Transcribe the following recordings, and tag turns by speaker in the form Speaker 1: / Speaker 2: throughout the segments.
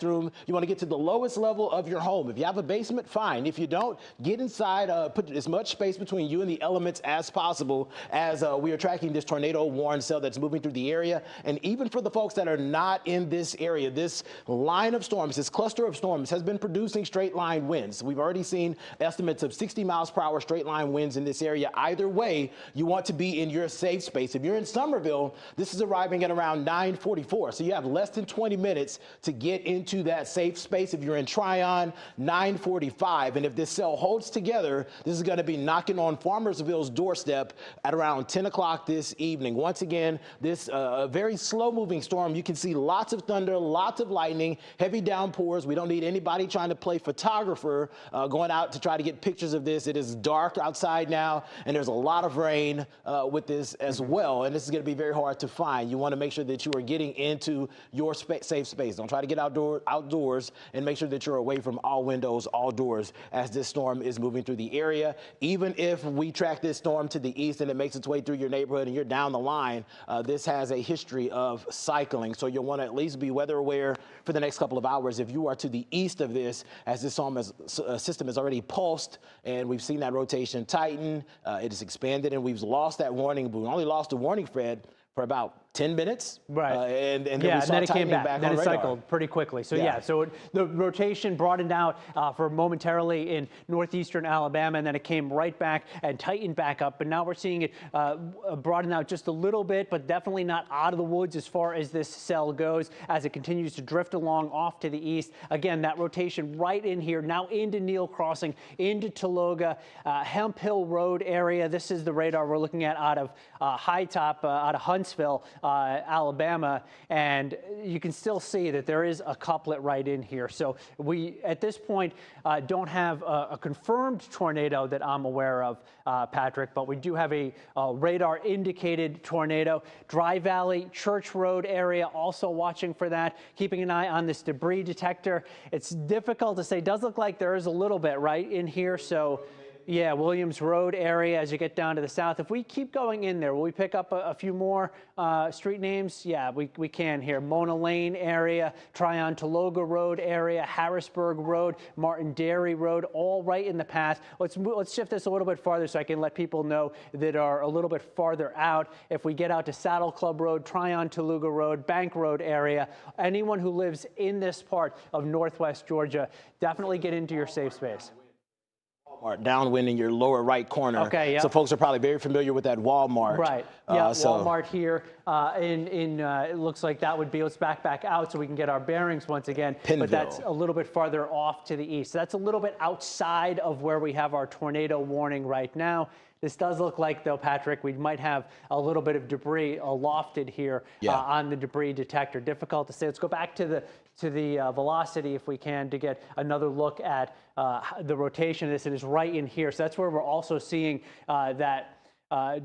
Speaker 1: Room. You want to get to the lowest level of your home. If you have a basement, fine. If you don't, get inside, put as much space between you and the elements as possible as we are tracking this tornado warning cell that's moving through the area. And even for the folks that are not in this area, this line of storms, this cluster of storms has been producing straight line winds. We've already seen estimates of 60 miles per hour straight line winds in this area. Either way, you want to be in your safe space. If you're in Somerville, this is arriving at around 9:44. So you have less than 20 minutes to get into that safe space. If you're in Tryon, 9:45. And if this cell holds together, this is going to be knocking on Farmersville's doorstep at around 10 o'clock this evening. Once again, this very slow moving storm. You can see lots of thunder, lots of lightning, heavy downpours. We don't need anybody trying to play photographer going out to try to get pictures of this. It is dark outside now, and there's a lot of rain with this as well. And this is going to be very hard to find. You want to make sure that you are getting into your safe space. Don't try to get outdoors, and make sure that you're away from all windows, all doors as this storm is moving through the area. Even if we track this storm to the east and it makes its way through your neighborhood and you're down the line, this has a history of cycling. So you'll want to at least be weather aware for the next couple of hours if you are to the east of this, as this storm system has already pulsed and we've seen that rotation tighten. It has expanded and we've lost that warning. We only lost the warning, Fred, for about 10 minutes.
Speaker 2: Right.
Speaker 1: And then
Speaker 2: yeah,
Speaker 1: we saw
Speaker 2: and then it came back.
Speaker 1: Then
Speaker 2: it cycled pretty quickly. So so the rotation broadened out for momentarily in northeastern Alabama, and then it came right back and tightened back up. But now we're seeing it broaden out just a little bit, but definitely not out of the woods as far as this cell goes as it continues to drift along off to the east. Again, that rotation right in here, now into Neal Crossing, into Chattooga, Hemp Hill Road area. This is the radar we're looking at out of High Top, out of Huntsville, Alabama, and you can still see that there is a couplet right in here. So we, at this point, don't have a confirmed tornado that I'm aware of, Patrick, but we do have a radar-indicated tornado. Dry Valley, Church Road area, also watching for that, keeping an eye on this debris detector. It's difficult to say. It does look like there is a little bit right in here, so yeah, Williams Road area as you get down to the south. If we keep going in there, will we pick up a few more street names? Yeah, we can here. Mona Lane area, Tryon-Tologa Road area, Harrisburg Road, Martin Dairy Road, all right in the path. Let's shift this a little bit farther so I can let people know that are a little bit farther out. If we get out to Saddle Club Road, Tryon-Tologa Road, Bank Road area, anyone who lives in this part of northwest Georgia, definitely get into your safe space.
Speaker 1: Downwind in your lower right corner.
Speaker 2: Okay, yeah.
Speaker 1: So folks are probably very familiar with that Walmart.
Speaker 2: Right. Yeah, Walmart here. It looks like that would be, let's back out so we can get our bearings once again.
Speaker 1: Pennville.
Speaker 2: But that's a little bit farther off to the east. So that's a little bit outside of where we have our tornado warning right now. This does look like, though, Patrick, we might have a little bit of debris lofted here on the debris detector. Difficult to say. Let's go back to the velocity, if we can, to get another look at the rotation of this. It is right in here. So that's where we're also seeing that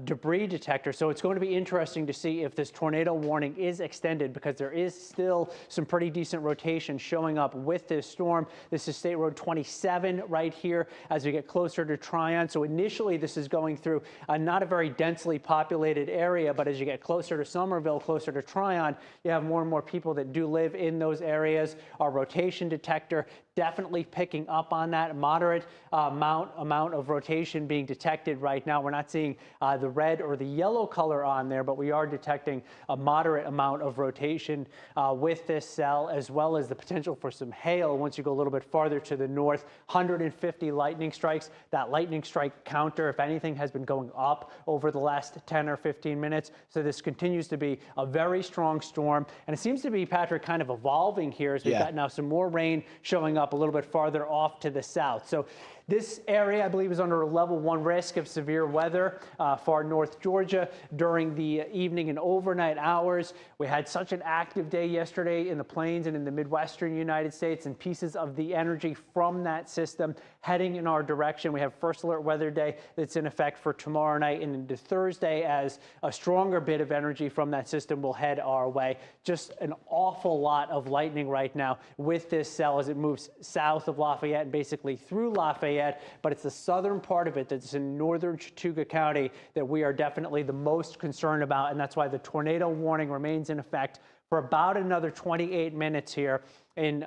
Speaker 2: debris detector. So it's going to be interesting to see if this tornado warning is extended, because there is still some pretty decent rotation showing up with this storm. This is State Road 27 right here as we get closer to Tryon. So initially this is going through not a very densely populated area, but as you get closer to Somerville, closer to Tryon, you have more and more people that do live in those areas. Our rotation detector definitely picking up on that. Moderate amount of rotation being detected right now. We're not seeing the red or the yellow color on there, but we are detecting a moderate amount of rotation with this cell, as well as the potential for some hail once you go a little bit farther to the north. 150 lightning strikes. That lightning strike counter, if anything, has been going up over the last 10 or 15 minutes. So this continues to be a very strong storm. And it seems to be, Patrick, kind of evolving here as we've got now some more rain showing up a little bit farther off to the south. So this area, I believe, is under a level 1 risk of severe weather, far north Georgia during the evening and overnight hours. We had such an active day yesterday in the plains and in the Midwestern United States, and pieces of the energy from that system heading in our direction. We have first alert weather day that's in effect for tomorrow night and into Thursday, as a stronger bit of energy from that system will head our way. Just an awful lot of lightning right now with this cell as it moves south of Lafayette and basically through Lafayette. But it's the southern part of it that's in northern Chattooga County that we are definitely the most concerned about, and that's why the tornado warning remains in effect for about another 28 minutes here. in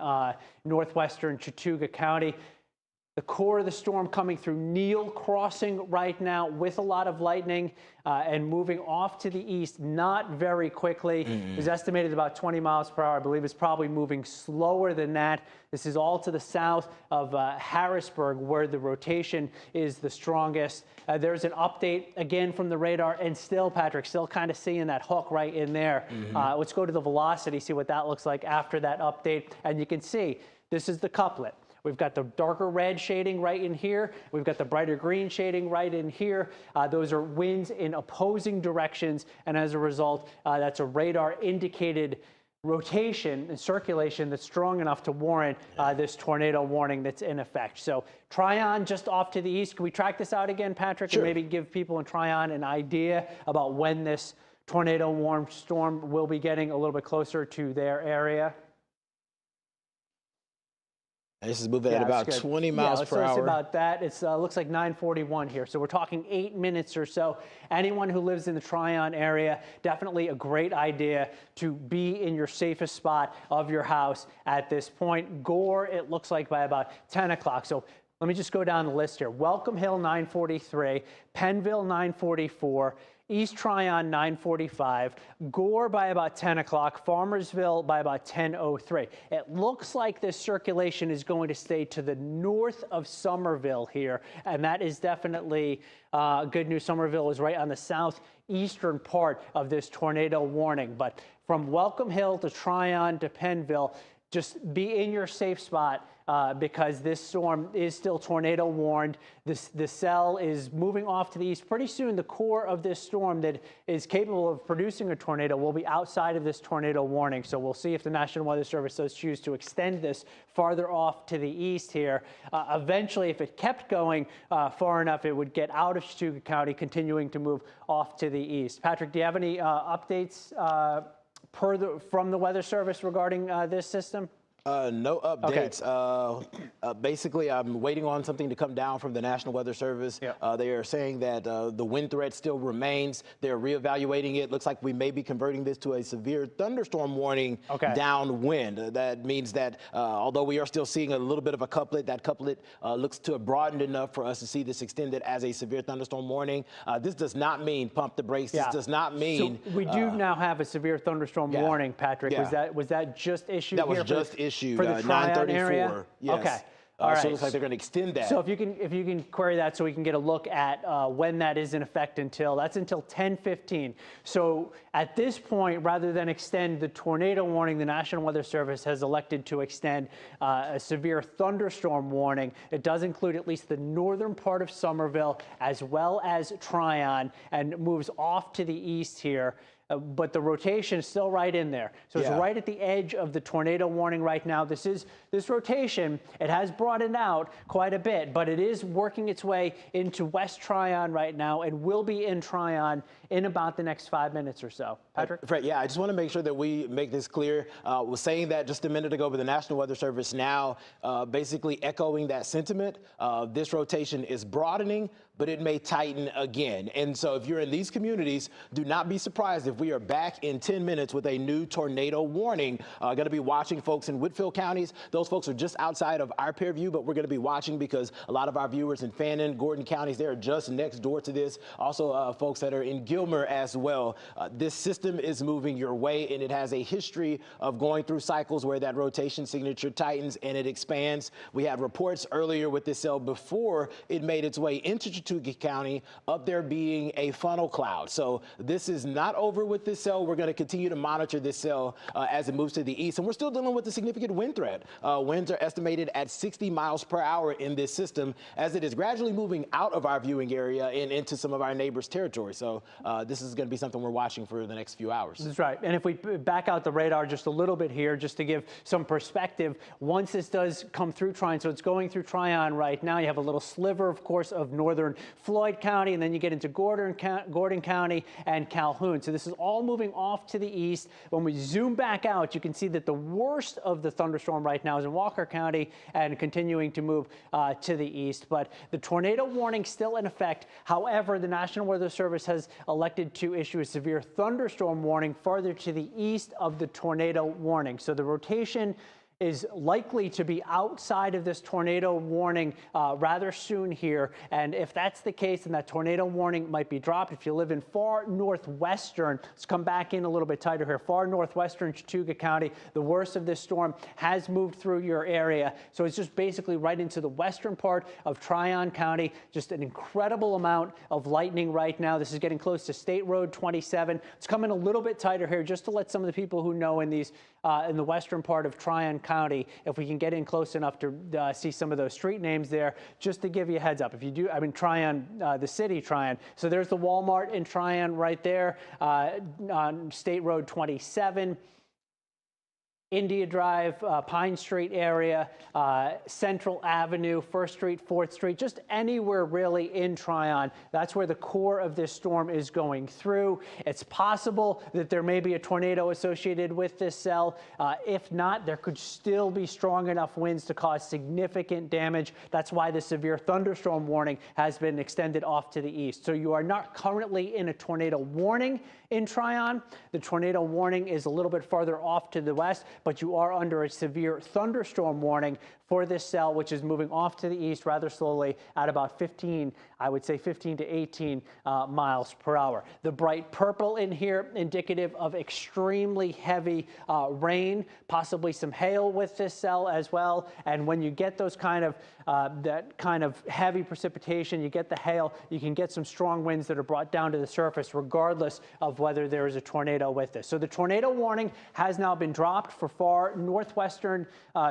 Speaker 2: northwestern Chattooga County. The core of the storm coming through Neal Crossing right now with a lot of lightning and moving off to the east, not very quickly. It was estimated about 20 miles per hour. I believe it's probably moving slower than that. This is all to the south of Harrisburg, where the rotation is the strongest. There's an update again from the radar, and still, Patrick, still kind of seeing that hook right in there. Let's go to the velocity, see what that looks like after that update. And you can see this is the couplet. We've got the darker red shading right in here. We've got the brighter green shading right in here. Those are winds in opposing directions. And as a result, that's a radar indicated rotation and circulation that's strong enough to warrant this tornado warning that's in effect. So Tryon just off to the east. Can we track this out again, Patrick?
Speaker 1: Sure.
Speaker 2: And maybe give people in Tryon an idea about when this tornado warm storm will be getting a little bit closer to their area?
Speaker 1: This is moving at about 20 miles per hour.
Speaker 2: So it's about that. It looks like 9:41 here. So we're talking 8 minutes or so. Anyone who lives in the Tryon area, definitely a great idea to be in your safest spot of your house at this point. Gore, it looks like by about 10 o'clock. So let me just go down the list here. Welcome Hill, 9:43. Pennville, 9:44. East Tryon, 9:45. Gore by about 10 o'clock. Farmersville by about 10:03. It looks like this circulation is going to stay to the north of Somerville here, and that is definitely good news. Somerville is right on the southeastern part of this tornado warning. But from Welcome Hill to Tryon to Pennville, just be in your safe spot because this storm is still tornado warned. The cell is moving off to the east. Pretty soon, the core of this storm that is capable of producing a tornado will be outside of this tornado warning. So we'll see if the National Weather Service does choose to extend this farther off to the east here. Eventually, if it kept going far enough, it would get out of Chattooga County, continuing to move off to the east. Patrick, do you have any updates from the Weather Service regarding this system?
Speaker 1: No updates. Okay. Basically, I'm waiting on something to come down from the National Weather Service. Yep. They are saying that the wind threat still remains. They're reevaluating it. Looks like we may be converting this to a severe thunderstorm warning downwind. That means that although we are still seeing a little bit of a couplet, that couplet looks to have broadened enough for us to see this extended as a severe thunderstorm warning. This does not mean pump the brakes. This does not mean... So
Speaker 2: we do now have a severe thunderstorm warning, Patrick.
Speaker 1: Yeah.
Speaker 2: Was that just issued
Speaker 1: that
Speaker 2: here?
Speaker 1: Was just issued.
Speaker 2: For the Tryon area?
Speaker 1: Yes.
Speaker 2: Okay. All right.
Speaker 1: So it looks like they're going to extend that.
Speaker 2: So if you can query that so we can get a look at when that is in effect until 10:15. So at this point, rather than extend the tornado warning, the National Weather Service has elected to extend a severe thunderstorm warning. It does include at least the northern part of Somerville as well as Tryon, and moves off to the east here. But the rotation is still right in there. So it's right at the edge of the tornado warning right now. This rotation, it has broadened out quite a bit, but it is working its way into West Tryon right now and will be in Tryon in about the next 5 minutes or so. Patrick?
Speaker 1: Fred, I just want to make sure that we make this clear. Was saying that just a minute ago, but the National Weather Service now basically echoing that sentiment. This rotation is broadening, but it may tighten again. And so if you're in these communities, do not be surprised if we are back in 10 minutes with a new tornado warning. Going to be watching folks in Whitfield counties. Those folks are just outside of our peer view, but we're going to be watching because a lot of our viewers in Fannin, Gordon counties, they're just next door to this. Also, folks that are in Gilmer as well. This system is moving your way, and it has a history of going through cycles where that rotation signature tightens and it expands. We had reports earlier with this cell before it made its way into Chattooga County of there being a funnel cloud. So this is not over with this cell. We're going to continue to monitor this cell as it moves to the east. And we're still dealing with a significant wind threat. Winds are estimated at 60 miles per hour in this system as it is gradually moving out of our viewing area and into some of our neighbors' territory. So this is going to be something we're watching for the next few hours.
Speaker 2: That's right. And if we back out the radar just a little bit here, just to give some perspective, once this does come through Tryon, so it's going through Tryon right now, you have a little sliver, of course, of northern Floyd County, and then you get into Gordon County and Calhoun. So this is all moving off to the east. When we zoom back out, you can see that the worst of the thunderstorm right now is in Walker County and continuing to move to the east. But the tornado warning still in effect. However, the National Weather Service has elected to issue a severe thunderstorm warning farther to the east of the tornado warning. So the rotation is likely to be outside of this tornado warning rather soon here. And if that's the case, then that tornado warning might be dropped. If you live in far northwestern, let's come back in a little bit tighter here, far northwestern Chattooga County, the worst of this storm has moved through your area. So it's just basically right into the western part of Tryon County. Just an incredible amount of lightning right now. This is getting close to State Road 27. It's coming a little bit tighter here just to let some of the people who know in these in the western part of Tryon County, if we can get in close enough to see some of those street names there, just to give you a heads up. If you do, I mean, Tryon, the city Tryon. So there's the Walmart in Tryon right there on State Road 27. India Drive, Pine Street area, Central Avenue, 1st Street, 4th Street, just anywhere really in Tryon. That's where the core of this storm is going through. It's possible that there may be a tornado associated with this cell. If not, there could still be strong enough winds to cause significant damage. That's why the severe thunderstorm warning has been extended off to the east. So you are not currently in a tornado warning in Tryon. The tornado warning is a little bit farther off to the west, but you are under a severe thunderstorm warning for this cell, which is moving off to the east rather slowly at about 15, I would say 15 to 18 miles per hour. The bright purple in here, indicative of extremely heavy rain, possibly some hail with this cell as well. And when you get those that kind of heavy precipitation, you get the hail, you can get some strong winds that are brought down to the surface regardless of whether there is a tornado with this. So the tornado warning has now been dropped for far northwestern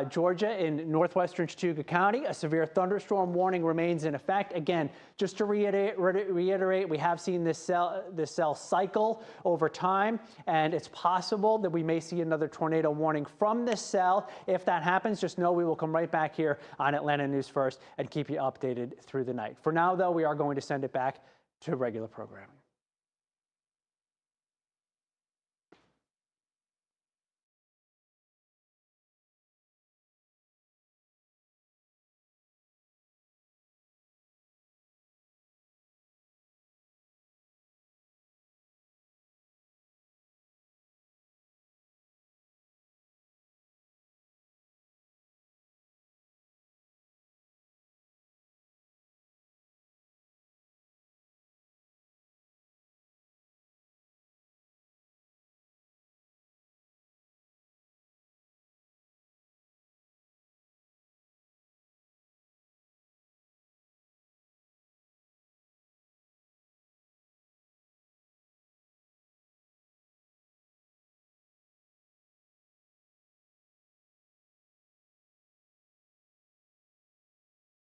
Speaker 2: Georgia in northwestern Chattooga County. A severe thunderstorm warning remains in effect. Again, just to reiterate, we have seen this cell cycle over time, and it's possible that we may see another tornado warning from this cell. If that happens, just know we will come right back here on Atlanta News First and keep you updated through the night. For now, though, we are going to send it back to regular programming.